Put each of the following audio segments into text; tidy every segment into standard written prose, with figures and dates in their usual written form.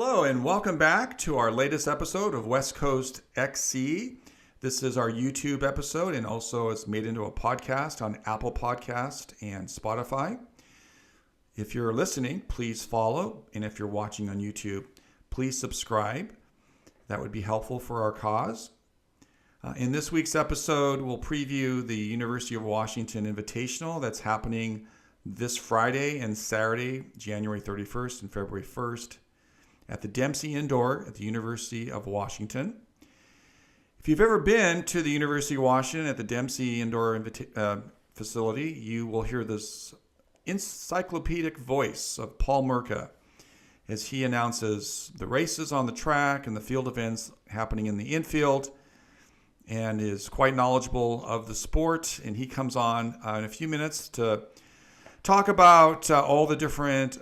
Hello, and welcome back to our latest episode of West Coast XC. This is our YouTube episode and also it's made into a podcast on Apple Podcast and Spotify. If you're listening, please follow. And if you're watching on YouTube, please subscribe. That would be helpful for our cause. In this week's episode, we'll preview the University of Washington Invitational that's happening this Friday and Saturday, January 31st and February 1st. At the Dempsey Indoor at the University of Washington. If you've ever been to the University of Washington at the Dempsey Indoor facility, you will hear this encyclopedic voice of Paul Merca as he announces the races on the track and the field events happening in the infield and is quite knowledgeable of the sport. And he comes on in a few minutes to talk about all the different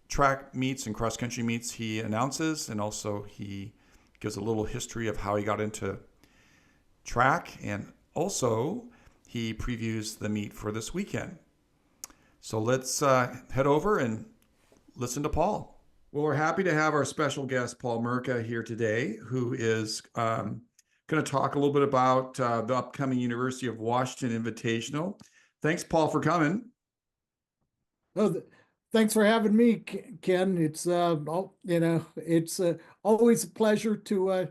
track meets and cross-country meets he announces, and also he gives a little history of how he got into track, and also he previews the meet for this weekend. So let's head over and listen to Paul. Well, we're happy to have our special guest, Paul Merca, here today, who is going to talk a little bit about the upcoming University of Washington Invitational. Thanks, Paul, for coming. Thanks for having me, Ken. It's it's always a pleasure to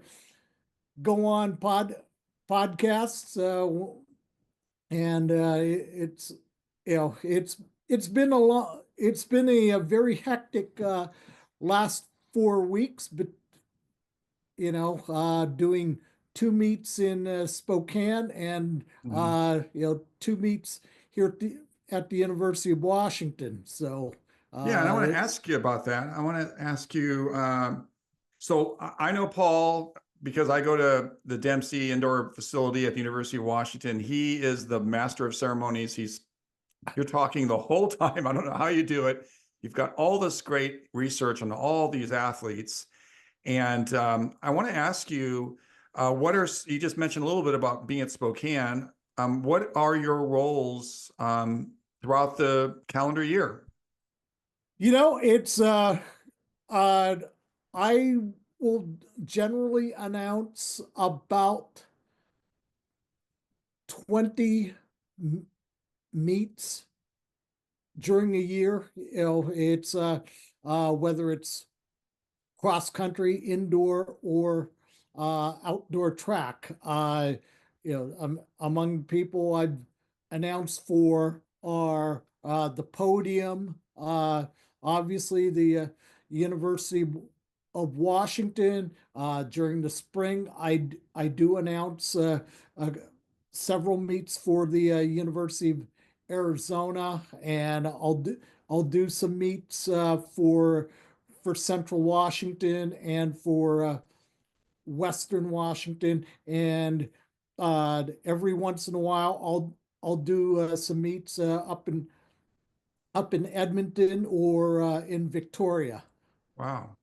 go on podcasts, and it's been a very hectic last 4 weeks, but doing two meets in Spokane and 2 meets here at the University of Washington. So. Yeah, and I want to ask you about that. I want to ask you, so I know Paul because I go to the Dempsey Indoor facility at the University of Washington. He is the master of ceremonies. You're talking the whole time. I don't know how you do it. You've got all this great research on all these athletes. And I want to ask you, you just mentioned a little bit about being at Spokane. What are your roles throughout the calendar year? It's I will generally announce about 20 meets during a year. It's whether it's cross country, indoor, or outdoor track. Among people I've announced for are the podium. Obviously, the University of Washington. During the spring, I do announce several meets for the University of Arizona, and I'll do some meets for Central Washington and for Western Washington, and every once in a while I'll do some meets up in Edmonton or in Victoria. Wow.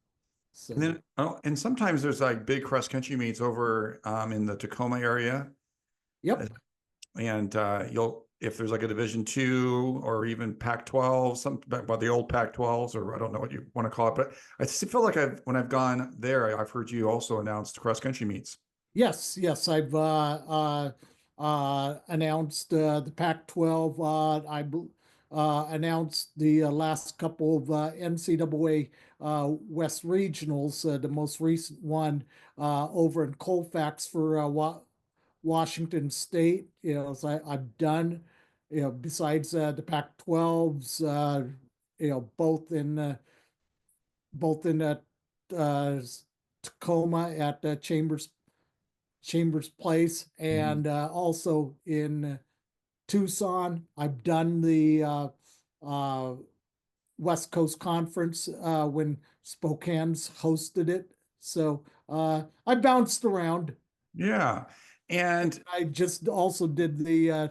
So. And then, and sometimes there's like big cross country meets over in the Tacoma area. Yep. And if there's like a Division II or even Pac-12, about the old Pac-12s, or I don't know what you want to call it, but I just feel like when I've gone there, I've heard you also announce cross country meets. Yes, I've announced the Pac-12. I announced the last couple of NCAA West regionals. The most recent one over in Colfax for Washington State. I've done. Besides the Pac-12s, both in Tacoma at Chambers Place, and also in Tucson. I've done the West Coast Conference when Spokane's hosted it. So I bounced around. Yeah. And I just also did I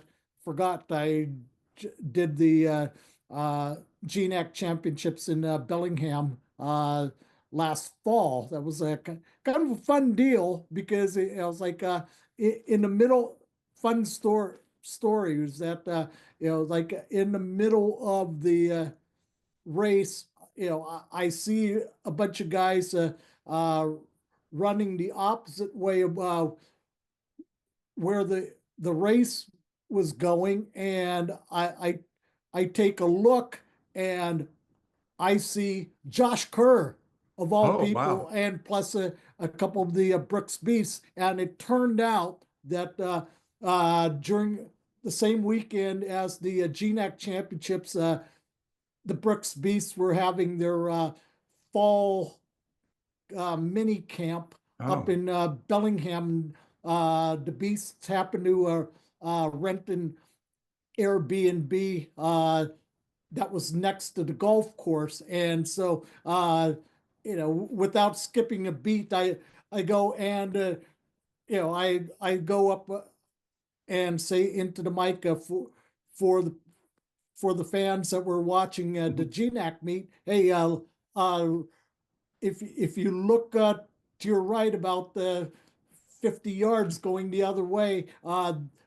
did the GNAC championships in Bellingham last fall. That was a kind of a fun deal because it was like in the middle, fun story was that like in the middle of the race, I see a bunch of guys uh, running the opposite way of where the race was going, and I take a look and I see Josh Kerr of all Oh, people, wow. and plus a couple of the Brooks Beasts, and it turned out that during the same weekend as the GNAC championships, the Brooks Beasts were having their fall mini camp up Oh, in Bellingham. The Beasts happened to rent an Airbnb that was next to the golf course, and so without skipping a beat, I go and I go up and say into the mic for the for the fans that were watching the GNAC meet, hey, uh, if you look to your right about the 50 yards going the other way,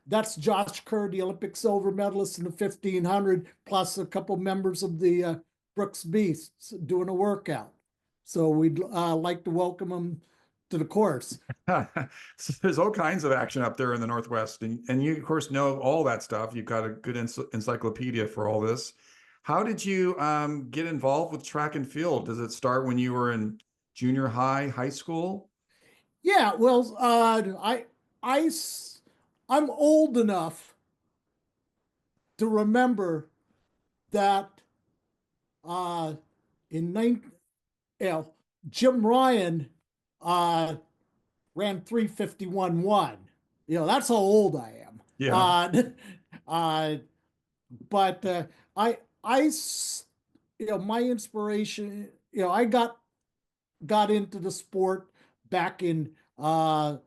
that's Josh Kerr, the Olympic silver medalist in the 1500, plus a couple members of the Brooks Beasts doing a workout. So we'd like to welcome them to the course. so there's all kinds of action up there in the Northwest, and you, of course, know all that stuff. You've got a good encyclopedia for all this. How did you get involved with track and field? Does it start when you were in junior high, high school? Yeah, well, I, I'm old enough to remember that uh, in 19, you know, Jim Ryan uh, ran 3:51.1. That's how old I am. Yeah. Uh, but I, my inspiration, I got into the sport back in right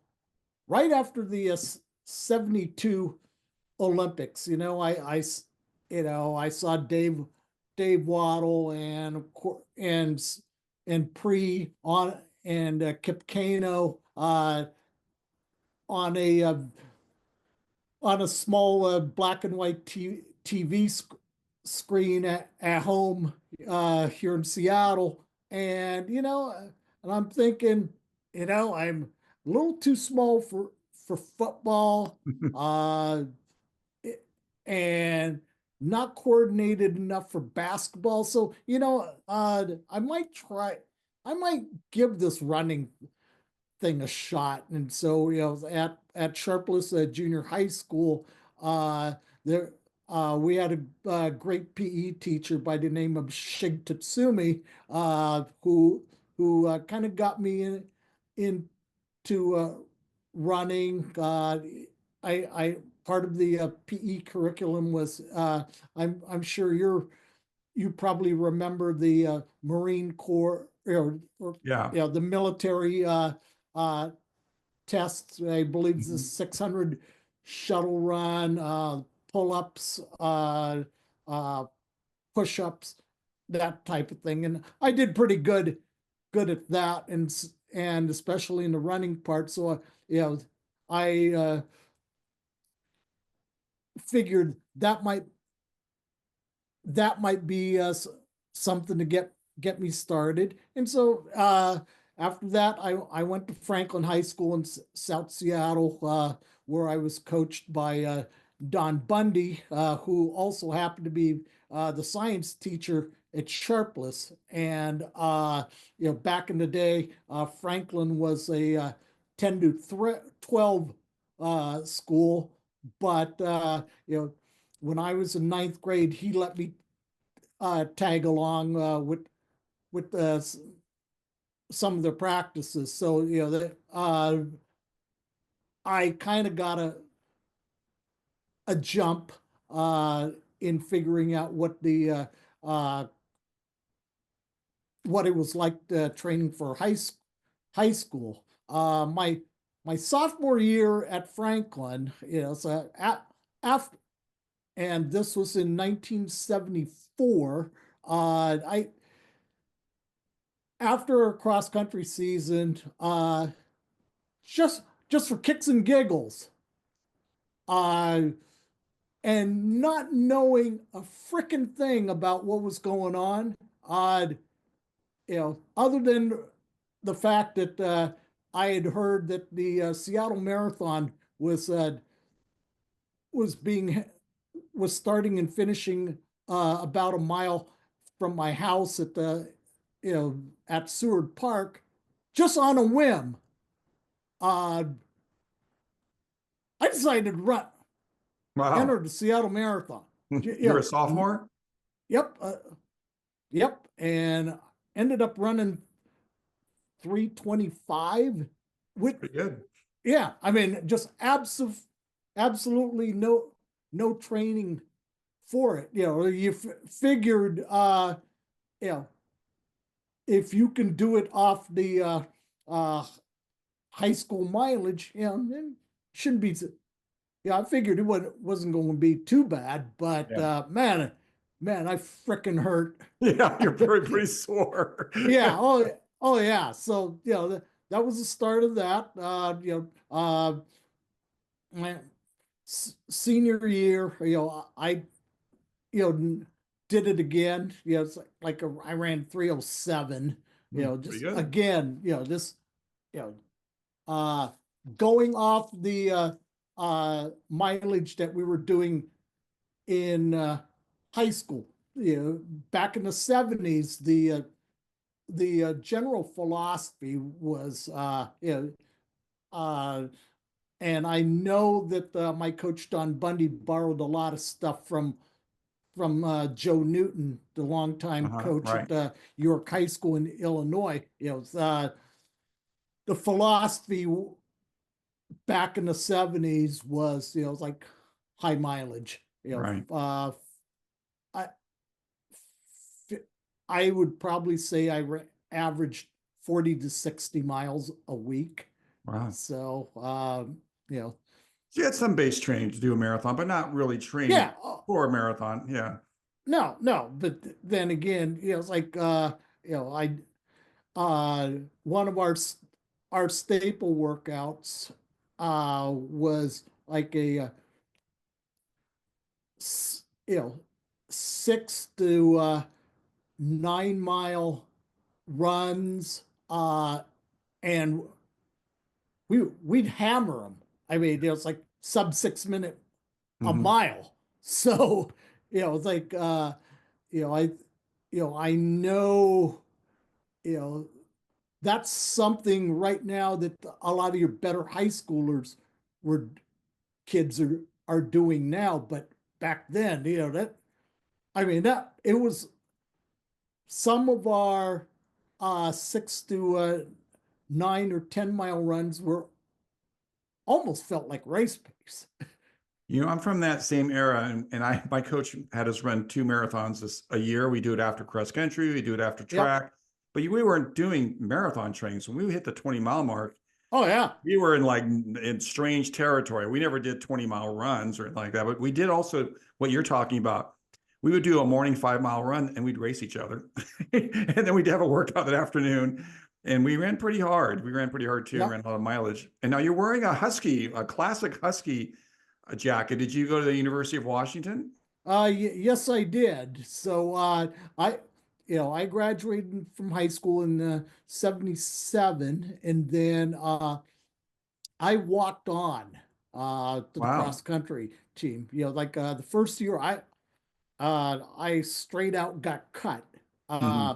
after the 72 Olympics. I saw Dave Waddle and Pre on and Kip Kano on a small black and white TV screen at home here in Seattle, and I'm thinking, I'm a little too small for football, uh, and not coordinated enough for basketball. So, I might give this running thing a shot. And so, at Sharpless Junior High School, there we had a great PE teacher by the name of Shig Tatsumi, who kind of got me into running. I part of the PE curriculum was I'm sure you probably remember the Marine Corps or Yeah. the military uh, tests. I believe the Mhm. 600 shuttle run, pull-ups, uh, push-ups, that type of thing, and I did pretty good at that, and especially in the running part. So I figured that might be something to get me started. And so after that, I went to Franklin High School in South Seattle, where I was coached by Don Bundy, who also happened to be the science teacher at Sharpless. And back in the day, Franklin was a 10 to 12 school, but when I was in ninth grade, he let me tag along with some of the practices. So I kind of got a jump in figuring out uh, what it was like training for high school. My sophomore year at Franklin, so after, and this was in 1974. I After a cross country season, just just for kicks and giggles, uh, and not knowing a freaking thing about what was going on, other than the fact that I had heard that the Seattle Marathon was being was starting and finishing about a mile from my house at the at Seward Park, just on a whim. Uh, I decided to run, Wow. enter the Seattle Marathon. You're a sophomore? Yep, yep, and ended up running 3:25 with Pretty good. yeah, I mean just absolutely no training for it. You figured you know if you can do it off the uh high school mileage, then shouldn't be. Yeah, I figured it wasn't going to be too bad, but Yeah. man, I frickin' hurt. Yeah, you're pretty sore. Yeah. Oh yeah. So that was the start of that. My senior year, I did it again. It's I ran 3:07. Pretty Just good. again, this you know uh going off the mileage that we were doing in high school. Back in the 70s, the general philosophy was uh, and I know that my coach Don Bundy borrowed a lot of stuff from Joe Newton, the longtime coach Right. at York High School in Illinois. The philosophy back in the 70s was like high mileage. Right. I I would probably say averaged 40 to 60 miles a week. Wow. So you know, So you had some base training to do a marathon, but not really training yeah, for a marathon. Yeah. no, but then again, it's like I one of our staple workouts was like a you know 6 to 9 mile runs, and we'd hammer them. I mean, it was like sub 6 minute a Hmm. mile. So, it's like I I know, you know, that's something right now that a lot of your better high schoolers were kids are doing now. But back then, that I mean that it was some of our 6 to 9 or 10 mile runs were almost felt like race pace. I'm from that same era, and my coach had us run two marathons a year. We do it after cross country, we do it after Yep. track, but we weren't doing marathon training. So when we hit the 20-mile mark, Oh yeah. we were in strange territory. We never did 20-mile runs or like that, but we did also what you're talking about. We would do a morning 5-mile run and we'd race each other. And then we'd have a workout that afternoon. And we ran pretty hard. We ran pretty hard too, Yep. ran a lot of mileage. And now you're wearing a Husky, a classic Husky jacket. Did you go to the University of Washington? Yes, I did. So I graduated from high school in '77, and then I walked on to the cross Wow. country team. Like the first year, I straight out got cut. Hmm.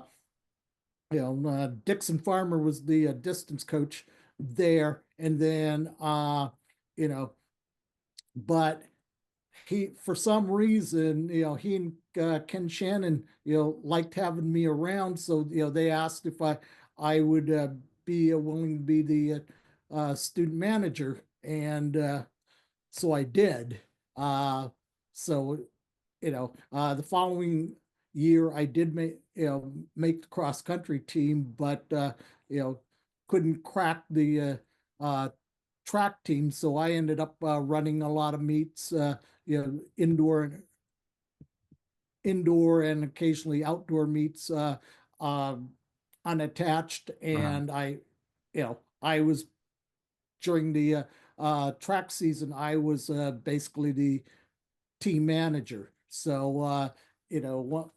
Dixon Farmer was the distance coach there, and then you know, but he for some reason he and Ken Shannon liked having me around, so they asked if I would be willing to be the student manager, and so I did. So the following year I did make the cross country team, but you know couldn't crack the track team, so I ended up running a lot of meets, indoor and occasionally outdoor meets, uh, unattached. Uh-huh. And I was during the track season, I was basically the team manager. So, you know, what,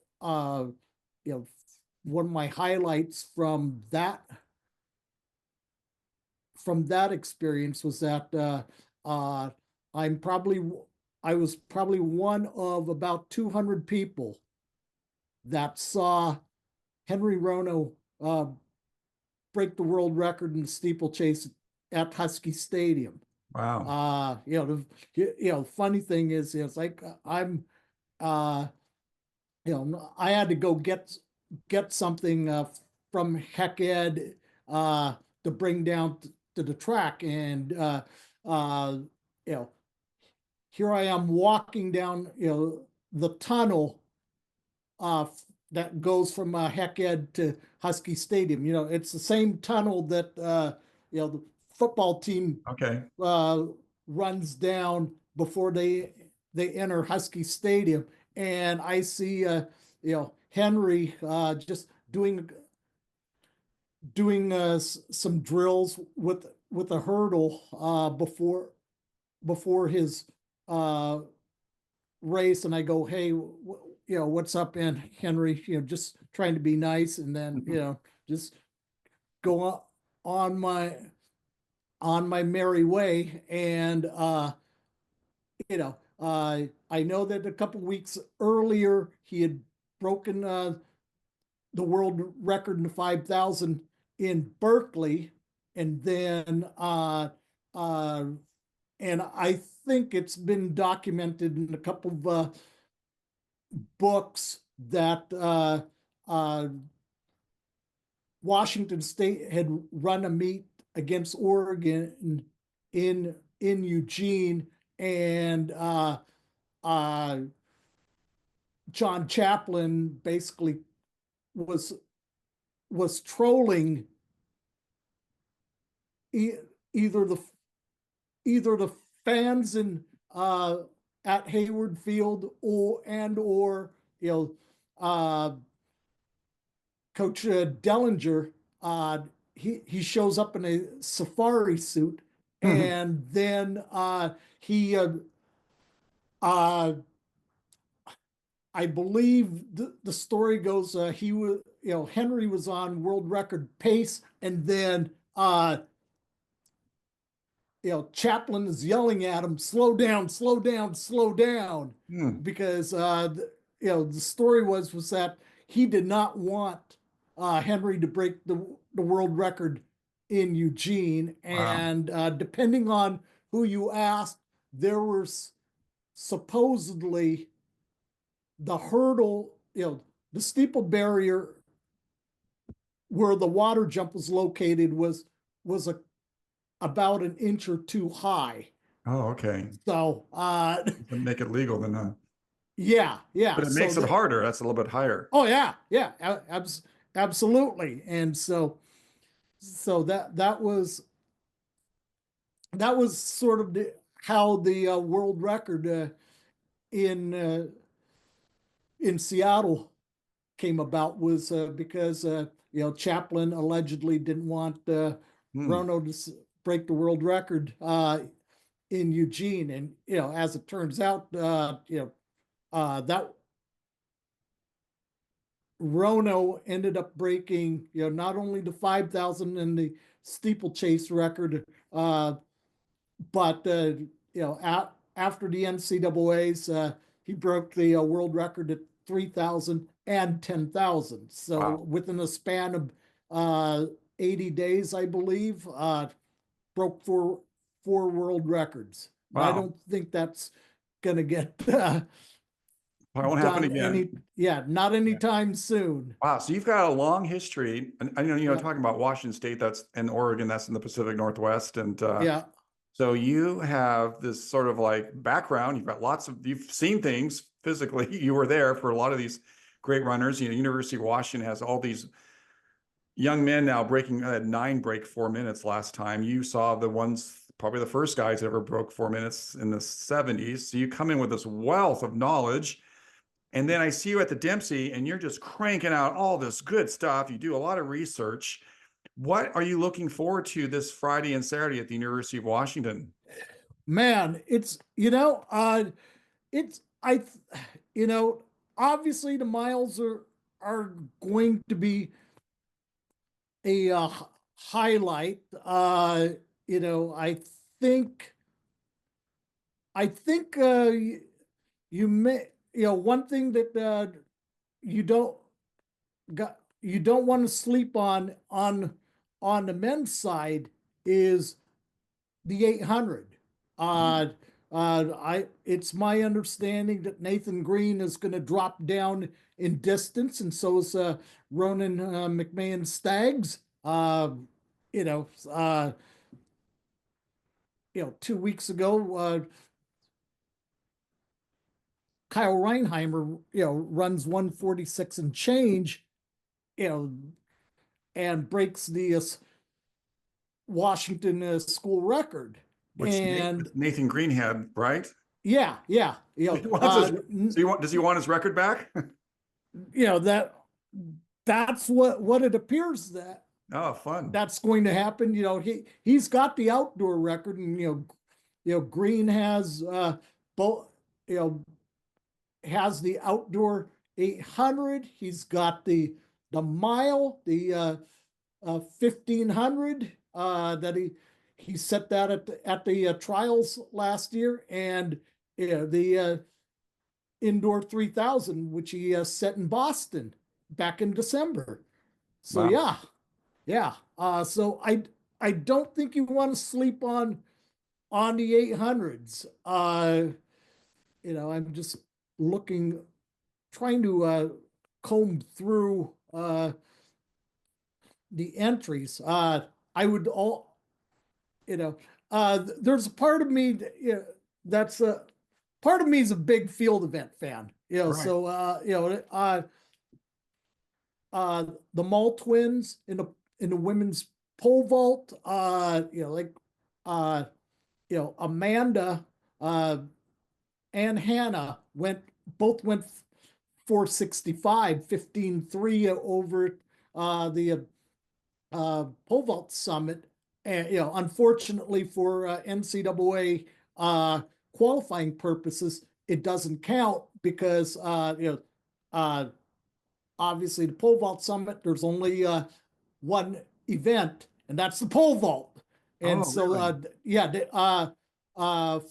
you know, one of my highlights from that experience was that uh, I'm probably I was probably one of about 200 people that saw Henry Rono break the world record in the steeplechase at Husky Stadium. Wow. Funny thing is, it's like uh, I had to go get something from Heck Ed to bring down to the track, and uh, you know, here I am walking down, the tunnel uh, that goes from Heck Ed to Husky Stadium. It's the same tunnel that the football team Okay. uh, runs down before they enter Husky Stadium, and I see Henry just doing some drills with a hurdle before his uh, race, and I go, hey, what's up, and Henry, just trying to be nice, and then just go on my merry way, and I know that a couple weeks earlier he had broken the world record in the 5,000 in Berkeley, and then uh, and I think it's been documented in a couple of books that Washington State had run a meet against Oregon in Eugene, and uh, John Chaplin basically was was trolling e- either the either the fans in at Hayward Field or you know uh, Coach Dellinger. He shows up in a safari suit, and then he uh, I believe the story goes he was Henry was on world record pace, and then Chaplin is yelling at him, slow down, slow down, slow down, Hmm. because the story was that he did not want Henry to break the world record in Eugene, Wow. and depending on who you asked, there was supposedly the hurdle, the steeple barrier where the water jump was located was about an inch or two high. Oh, okay. So Doesn't make it legal then, huh? yeah. But it So makes it that harder. That's a little bit higher. oh yeah, absolutely. And so that was sort of how the world record in in Seattle came about, was because Chaplin allegedly didn't want Hmm. Rono to break the world record in Eugene, and as it turns out, that Rono ended up breaking not only the 5,000 and the steeplechase record, but after the NCAA's, he broke the world record at 3,000 and 10,000. So Wow. within a span of 80 days, I believe, broke four world records. And I Wow. don't think that's going to get Probably won't happen done again. not Yeah. anytime soon. Wow. So you've got a long history. And I know, Yeah, talking about Washington State, that's in Oregon, that's in the Pacific Northwest. And yeah, so you have this sort of like background. You've seen things physically. You were there for a lot of these great runners. University of Washington has all these young men now breaking 4 minutes last time. You saw the ones, probably the first guys that ever broke 4 minutes in the 70s. So you come in with this wealth of knowledge. And then I see you at the Dempsey and you're just cranking out all this good stuff. You do a lot of research. What are you looking forward to this Friday and Saturday at the University of Washington? man, it's I, obviously the miles are. are going to be a highlight. You know, think I think you may, you know, one thing that you don't you don't want to sleep on the men's side is the 800. Uh, it's my understanding that Nathan Green is going to drop down in distance, and so is Ronan McMahon Staggs. You know, 2 weeks ago, Kyle Reinheimer, runs 146 and change, you know, and breaks the Washington school record. Which And Nathan Green had, right? yeah, yeah, He wants his, does he want his record back? That's what it appears that Oh, fun. that's going to happen. He's got the outdoor record, and Green has both, you know, has the outdoor 800. He's got the mile, the 1500 that he set that at the trials last year, and the indoor 3000, which he set in Boston back in December. So Wow. yeah. So I don't think you want to sleep on the 800s. I'm just looking, trying to comb through the entries. I would all, there's a part of me that's a part of me is a big field event fan. Right. So the Mall twins in the women's pole vault. Amanda and Hannah both went 465, 15.3 over the pole vault summit. And unfortunately for NCAA qualifying purposes, it doesn't count because obviously the pole vault summit, there's only one event, and that's the pole vault. And Oh, so really?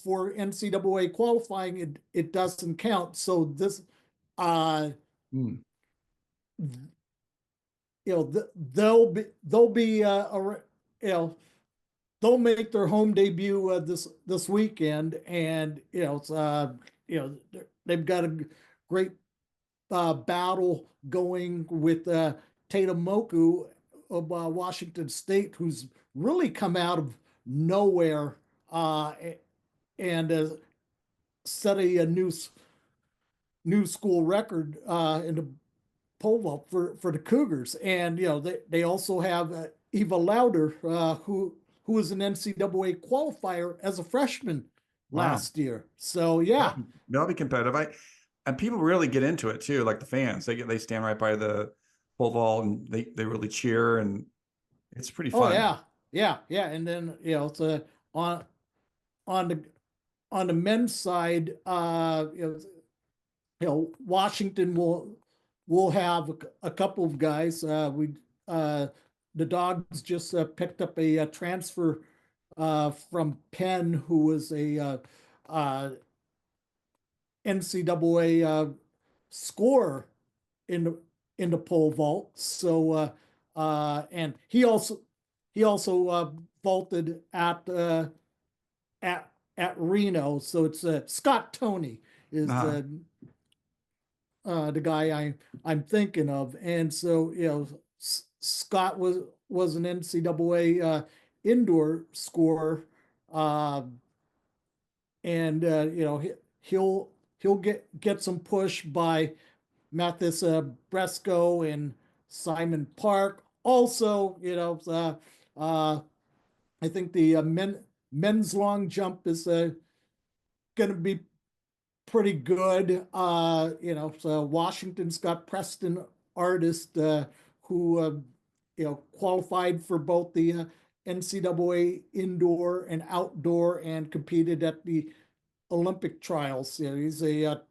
for NCAA qualifying, it doesn't count. So this uh Hmm. they'll be you know they'll make their home debut this weekend, and they've got a great battle going with Tatum Moku of Washington State, who's really come out of nowhere uh, and set a new school record in the pole vault for the Cougars. And they also have Eva Lauder, who was an NCAA qualifier as a freshman Wow. last year. So yeah. That'll be competitive. And people really get into it too, like the fans. They stand right by the pole vault and they really cheer, and it's pretty Oh fun. yeah. And then it's on on the on the men's side, Washington will have a couple of guys. The Dogs just picked up a transfer from Penn, who was a NCAA scorer in the pole vault. So and he also vaulted at Reno. So it's Scott Tony is Uh-huh. the guy I'm thinking of. And so Scott was an NCAA indoor scorer, uh, and he'll get some push by Mathis Bresco and Simon Park. Also, I think the men's long jump is going to be pretty good. So Washington's got Preston Artist, who qualified for both the NCAA indoor and outdoor, and competed at the Olympic trials. He's a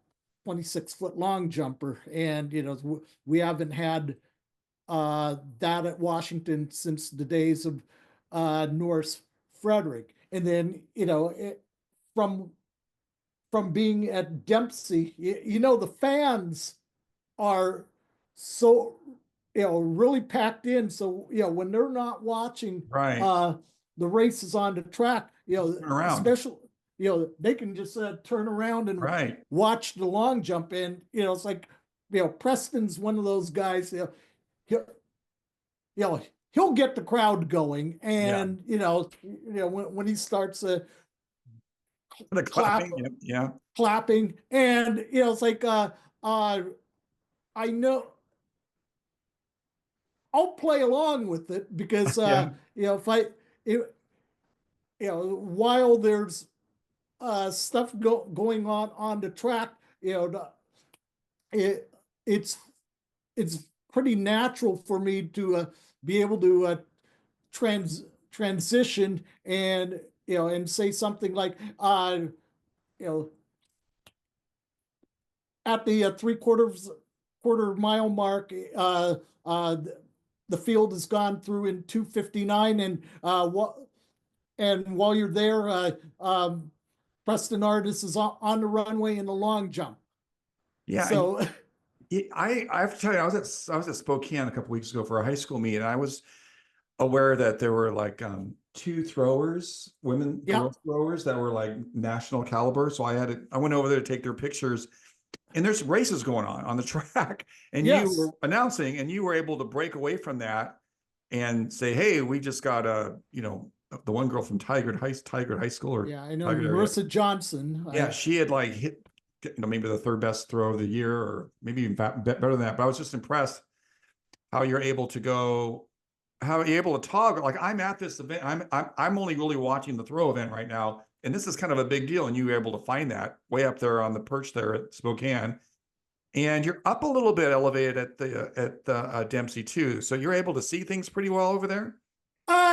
26-foot long jumper. And, we haven't had that at Washington since the days of Norris Frederick. And then, from being at Dempsey, the fans are so, really packed in. So, when they're not watching Right. the races on the track, Turn around. especially, they can just turn around and Right. watch the long jump. And, it's like, Preston's one of those guys, he'll, he'll get the crowd going. Yeah. And, when he starts The clap, clapping. Yeah. Yeah. clapping, and, it's like, I know I'll play along with it because, Yeah. if if, while there's stuff going on the track, it it's it's pretty natural for me to be able to transition and, and say something like, you know at the quarter mile mark, uh, the field has gone through in 2:59, and what and while you're there, Preston Artis is on the runway in the long jump. Yeah. And So I have to tell you, I was at Spokane a couple weeks ago for a high school meet, and I was aware that there were like two throwers, yeah, girls throwers that were like national caliber. So I went over there to take their pictures, and there's races going on the track, and you were yes, announcing, and you were able to break away from that and say, "Hey, we just got the one girl from Tigard High School or yeah, I know Tigard area. Marissa Johnson. Yeah, she had like hit, maybe the third best throw of the year, or maybe even better than that. But I was just impressed how you're able to go, how you're able to toggle. Like, I'm at this event, I'm only really watching the throw event right now, and this is kind of a big deal. And you were able to find that way up there on the perch there at Spokane, and you're up a little bit elevated at the Dempsey too, so you're able to see things pretty well over there.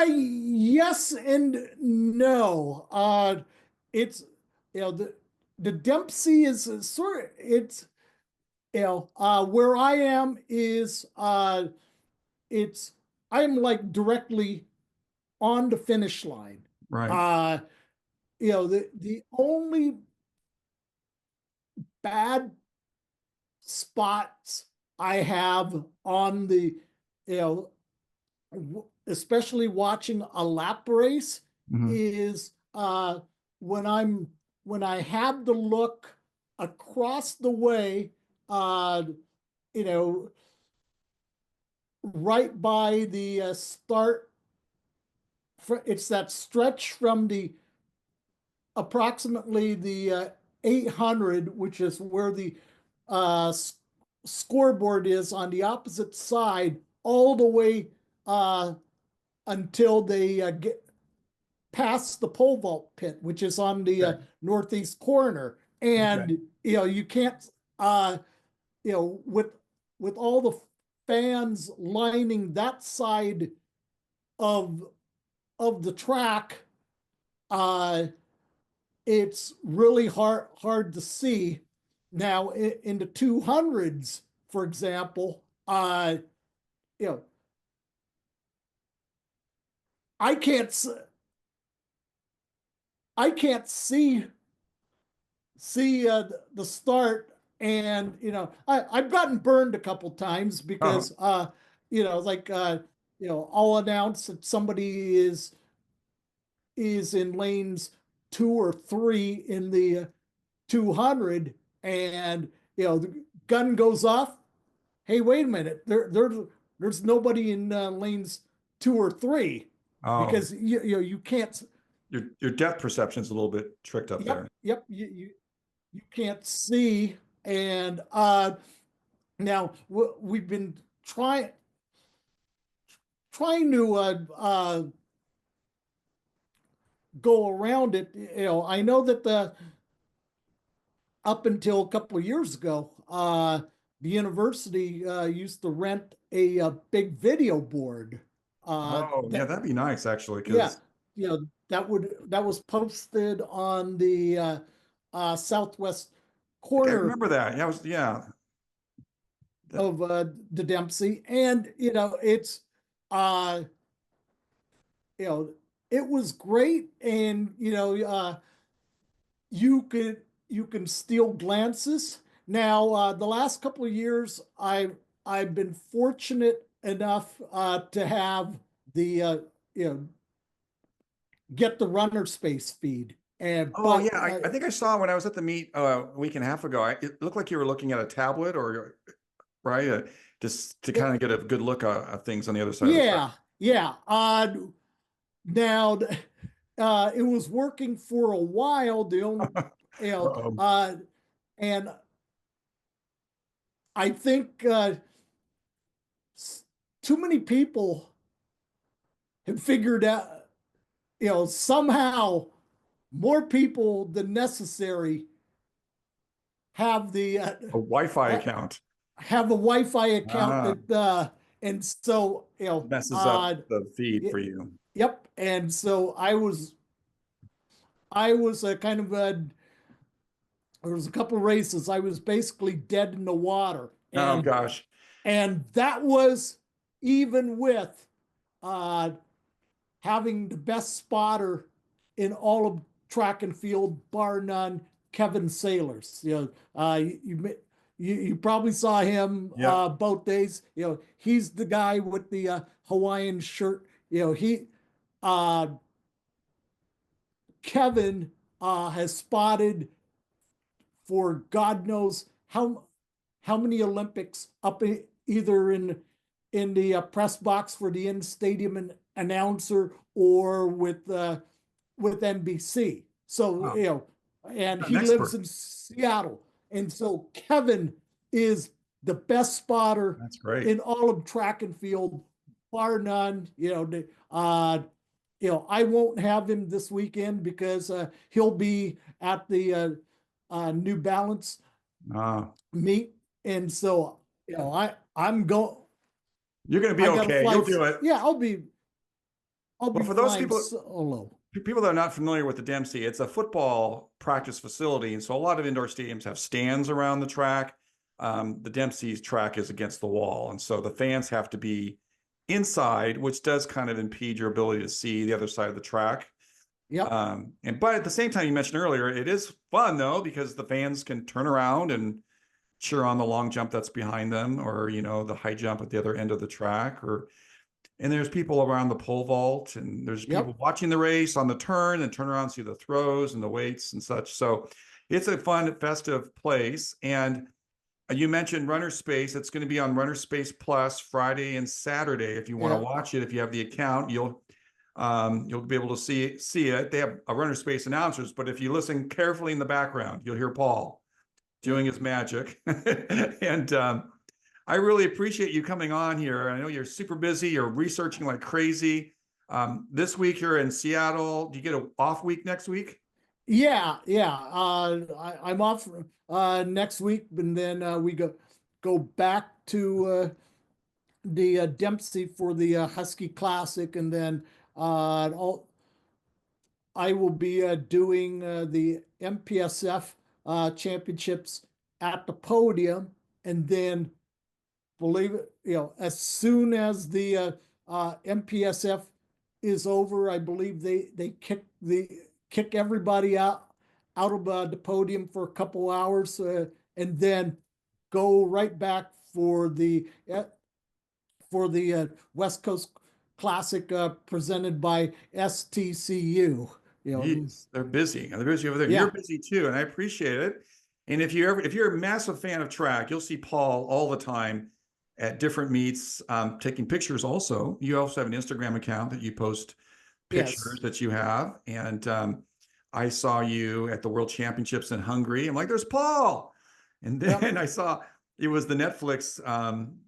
Yes and no. It's, the Dempsey is sort of, it's, where I am is, it's I'm like directly on the finish line. Right. Uh, the only bad spots I have on the, you know, especially watching a lap race, Mhm. is when I have to look across the way, uh, you know, right by the start. It's that stretch from the approximately the 800, which is where the uh, scoreboard is on the opposite side, all the way uh, until they get past the pole vault pit, which is on the Okay. northeast corner. Okay. And you can't, uh, with all the fans lining that side of the track, uh, it's really hard to see. Now in the 200s, for example, you know, I can't I can't see the start, and I've gotten burned a couple times Oh, because like I'll announce that somebody is in lanes 2 or 3 in the 200, and the gun goes off. Hey, wait a minute, there's nobody in lanes 2 or 3, oh, because you can't. your depth perception's a little bit tricked up Yep, there. yep, you can't see. And now we've been trying to go around it. I know that the up until a couple of years ago, the university used to rent a big video board. Oh, yeah, That that'd be nice actually, Yeah, because that was posted on the Southwest I corner remember that. Yeah, yeah. of the Dempsey, and it's uh, you know it was great, and you can steal glances. Now, the last couple of years, I've been fortunate enough to have the you know get the runner space feed, and Oh but yeah, I think I saw when I was at the meet a week and a half ago. It looked like you were looking at a tablet or right, just to kind of get a good look at things on the other side of the track. yeah, yeah. Now, it was working for a while. The only, you know, Uh-oh. and I think too many people have figured out, somehow more people than necessary have the A Wi-Fi ha- account have a Wi-Fi account ah, that, and so messes up the feed for you. yep. And so I was kind of there was a couple of races. I was basically dead in the water, Oh and gosh. that was even with uh, having the best spotter in all of track and field, bar none, Kevin Sailors. You probably saw him Yep. both days. He's the guy with the Hawaiian shirt. He uh, Kevin has spotted for God knows how many Olympics up either in the press box for the in stadium announcer or with NBC. So Wow. and An he lives expert. in Seattle, and so Kevin is the best spotter That's great. in all of track and field, bar none. I won't have him this weekend because he'll be at the New Balance Ah, meet, and so I'm going. you're going to be I got to okay. fly. You'll do it. Yeah, I'll Well, be for those flying people solo. people that are not familiar with the Dempsey, it's a football practice facility, and so a lot of indoor stadiums have stands around the track. The Dempsey's track is against the wall, and so the fans have to be inside, which does kind of impede your ability to see the other side of the track. Yep. But at the same time, you mentioned earlier, it is fun though because the fans can turn around and cheer on the long jump that's behind them, or the high jump at the other end of the track, and there's people around the pole vault, and there's people Yep. watching the race on the turn and turn around, see the throws and the weights and such. So it's a fun, festive place. And you mentioned Runner Space. It's going to be on Runner Space Plus Friday and Saturday. If you want to Yeah. watch it, if you have the account, you'll be able to see it. They have a Runner Space announcers, but if you listen carefully in the background, you'll hear Paul doing his magic. And I really appreciate you coming on here. I know you're super busy. You're researching like crazy. This week you're in Seattle. Do you get an off week next week? Yeah. Yeah. I'm off next week, and then we go back to the Dempsey for the Husky Classic, and then I will be doing the MPSF championships at the podium, and then believe it, as soon as the MPSF is over, I believe they kick everybody out of the podium for a couple hours, and then go right back for the West Coast Classic presented by STCU. Jeez, they're busy. They're busy over there. You're Yeah. busy too, and I appreciate it. And if you're a massive fan of track, you'll see Paul all the time at different meets, taking pictures. Also, you also have an Instagram account that you post pictures Yes. that you have, and I saw you at the World Championships in Hungary. I'm like, there's Paul, and Yep. then I saw it was the Netflix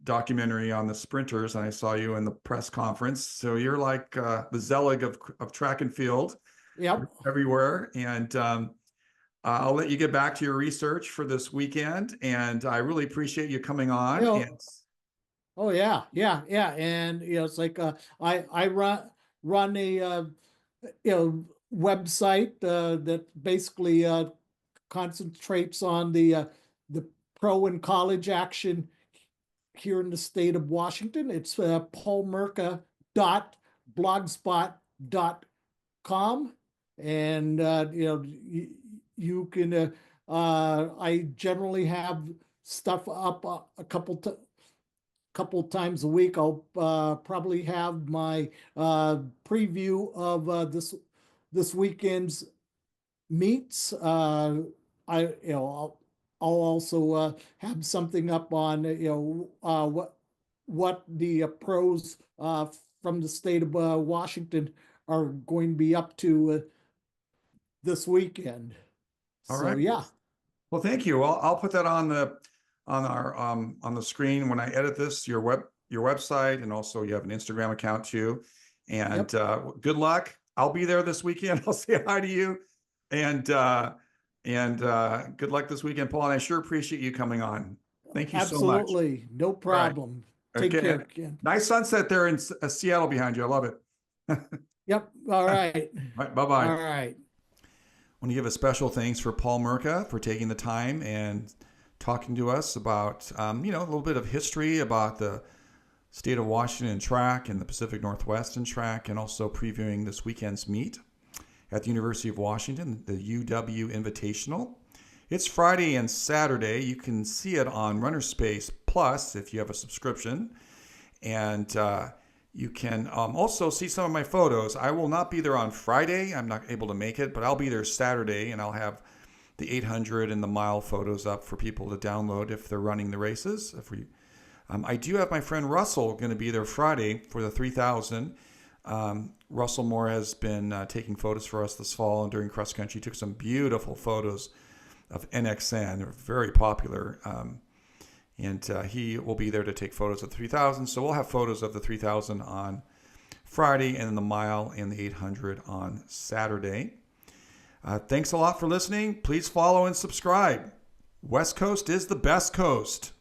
documentary on the sprinters, and I saw you in the press conference. So you're like the Zelig of track and field. Yep. Everywhere. And I'll let you get back to your research for this weekend. And I really appreciate you coming You on. know, And oh yeah, yeah, yeah. And it's like I run a website that basically concentrates on the pro and college action here in the state of Washington. It's paulmerca.blogspot.com. And you can I generally have stuff up a couple times a week. I'll probably have my preview of this weekend's meets. I'll also have something up on what the pros from the state of Washington are going to be up to this weekend. All So right. yeah. Well, thank you. I'll put that on the screen when I edit this. Your website, and also you have an Instagram account too. And good luck. I'll be there this weekend. I'll say hi to you, and good luck this weekend, Paul. And I sure appreciate you coming on. Thank you so much. Absolutely, no problem. Right. Take care, Ken. Nice sunset there in Seattle behind you. I love it. Yep. All right. Bye-bye. All right. I want to give a special thanks for Paul Merca for taking the time and talking to us about, a little bit of history about the state of Washington track and the Pacific Northwest track, and also previewing this weekend's meet at the University of Washington, the UW Invitational. It's Friday and Saturday. You can see it on Runner Space Plus if you have a subscription. And you can also see some of my photos. I will not be there on Friday. I'm not able to make it, but I'll be there Saturday, and I'll have the 800 and the mile photos up for people to download if they're running the races. I do have my friend Russell going to be there Friday for the 3000. Russell Moore has been taking photos for us this fall and during cross country. He took some beautiful photos of NXN. They're very popular. And he will be there to take photos of the 3000. So we'll have photos of the 3000 on Friday, and then the mile and the 800 on Saturday. Thanks a lot for listening. Please follow and subscribe. West Coast is the best coast.